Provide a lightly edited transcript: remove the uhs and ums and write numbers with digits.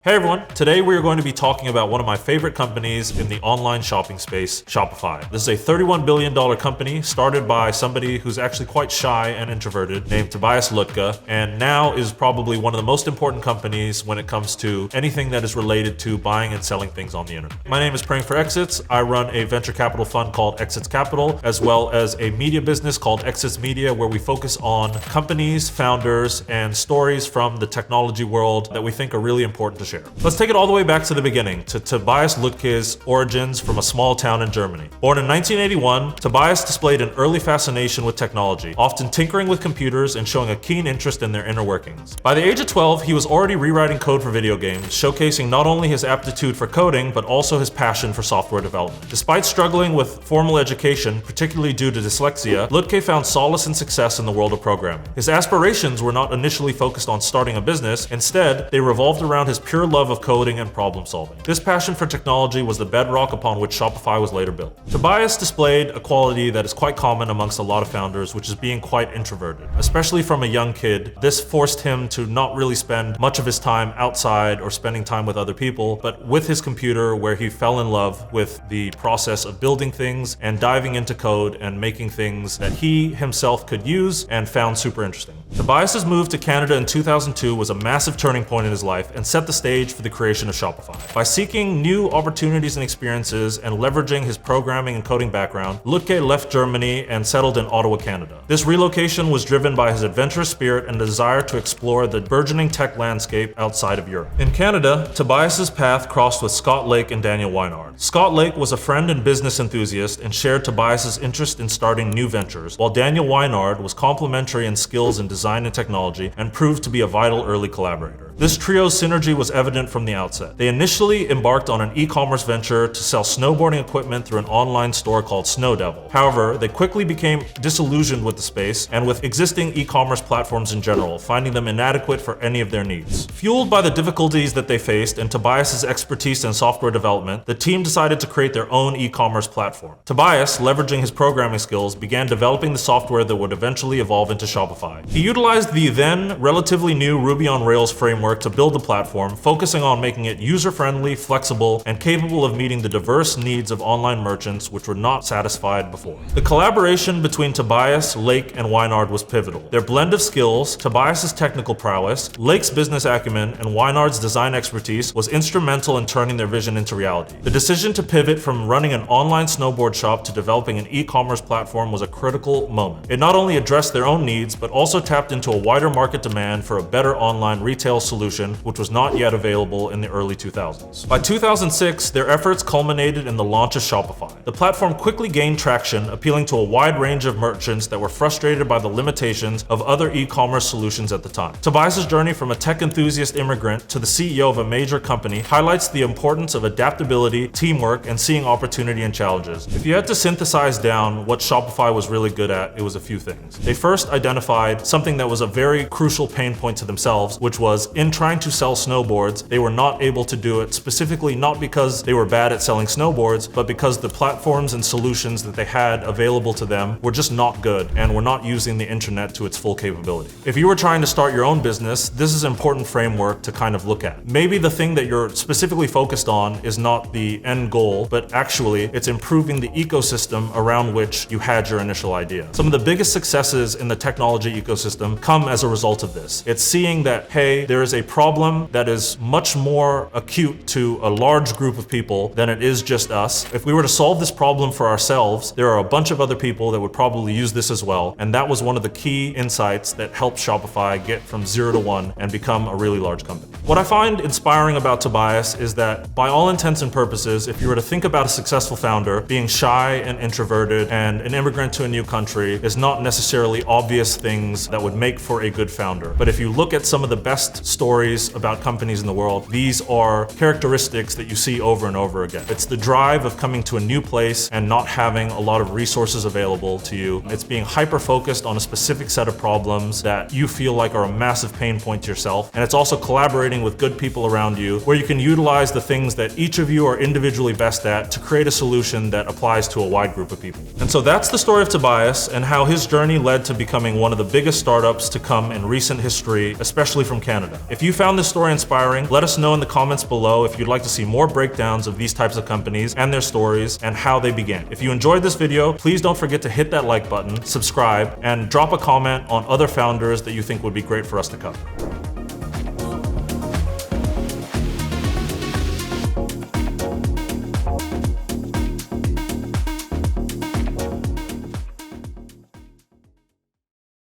Hey everyone, today we are going to be talking about one of my favorite companies in the online shopping space, Shopify. This is a $31 billion company started by somebody who's actually quite shy and introverted named Tobias Lütke, and now is probably one of the most important companies when it comes to anything that is related to buying and selling things on the internet. My name is Praying for Exits. I run a venture capital fund called Exits Capital, as well as a media business called Exits Media, where we focus on companies, founders, and stories from the technology world that we think are really important to share. Let's take it all the way back to the beginning, to Tobias Lütke's origins from a small town in Germany. Born in 1981, Tobias displayed an early fascination with technology, often tinkering with computers and showing a keen interest in their inner workings. By the age of 12, he was already rewriting code for video games, showcasing not only his aptitude for coding, but also his passion for software development. Despite struggling with formal education, particularly due to dyslexia, Lütke found solace and success in the world of programming. His aspirations were not initially focused on starting a business. Instead, they revolved around his pure love of coding and problem solving. This passion for technology was the bedrock upon which Shopify was later built. Tobias displayed a quality that is quite common amongst a lot of founders, which is being quite introverted. Especially from a young kid, this forced him to not really spend much of his time outside or spending time with other people, but with his computer, where he fell in love with the process of building things and diving into code and making things that he himself could use and found super interesting. Tobias's move to Canada in 2002 was a massive turning point in his life and set the stage for the creation of Shopify. By seeking new opportunities and experiences and leveraging his programming and coding background, Lütke left Germany and settled in Ottawa, Canada. This relocation was driven by his adventurous spirit and desire to explore the burgeoning tech landscape outside of Europe. In Canada, Tobias's path crossed with Scott Lake and Daniel Weinard. Scott Lake was a friend and business enthusiast and shared Tobias's interest in starting new ventures, while Daniel Weinard was complementary in skills in design and technology and proved to be a vital early collaborator. This trio's synergy was evident from the outset. They initially embarked on an e-commerce venture to sell snowboarding equipment through an online store called Snow Devil. However, they quickly became disillusioned with the space and with existing e-commerce platforms in general, finding them inadequate for any of their needs. Fueled by the difficulties that they faced and Tobias's expertise in software development, the team decided to create their own e-commerce platform. Tobias, leveraging his programming skills, began developing the software that would eventually evolve into Shopify. He utilized the then relatively new Ruby on Rails framework to build the platform, focusing on making it user-friendly, flexible, and capable of meeting the diverse needs of online merchants which were not satisfied before. The collaboration between Tobias, Lake, and Weinard was pivotal. Their blend of skills, Tobias's technical prowess, Lake's business acumen, and Weinard's design expertise was instrumental in turning their vision into reality. The decision to pivot from running an online snowboard shop to developing an e-commerce platform was a critical moment. It not only addressed their own needs, but also tapped into a wider market demand for a better online retail solution, which was not yet available in the early 2000s. By 2006, their efforts culminated in the launch of Shopify. The platform quickly gained traction, appealing to a wide range of merchants that were frustrated by the limitations of other e-commerce solutions at the time. Tobias's journey from a tech enthusiast immigrant to the CEO of a major company highlights the importance of adaptability, teamwork, and seeing opportunity in challenges. If you had to synthesize down what Shopify was really good at, it was a few things. They first identified something that was a very crucial pain point to themselves, which was in trying to sell snowboards, they were not able to do it, specifically not because they were bad at selling snowboards, but because the platforms and solutions that they had available to them were just not good and were not using the internet to its full capability. If you were trying to start your own business, this is an important framework to kind of look at. Maybe the thing that you're specifically focused on is not the end goal, but actually it's improving the ecosystem around which you had your initial idea. Some of the biggest successes in the technology ecosystem come as a result of this. It's seeing that, hey, there is a problem that is much more acute to a large group of people than it is just us. If we were to solve this problem for ourselves, there are a bunch of other people that would probably use this as well. And that was one of the key insights that helped Shopify get from 0 to 1 and become a really large company. What I find inspiring about Tobias is that by all intents and purposes, if you were to think about a successful founder, being shy and introverted and an immigrant to a new country is not necessarily obvious things that would make for a good founder. But if you look at some of the best stories about companies in the world, these are characteristics that you see over and over again. It's the drive of coming to a new place and not having a lot of resources available to you. It's being hyper-focused on a specific set of problems that you feel like are a massive pain point to yourself. And it's also collaborating with good people around you where you can utilize the things that each of you are individually best at to create a solution that applies to a wide group of people. And so that's the story of Tobias and how his journey led to becoming one of the biggest startups to come in recent history, especially from Canada. If you found this story inspiring, let us know in the comments below if you'd like to see more breakdowns of these types of companies and their stories and how they began. If you enjoyed this video, please don't forget to hit that like button, subscribe, and drop a comment on other founders that you think would be great for us to cover.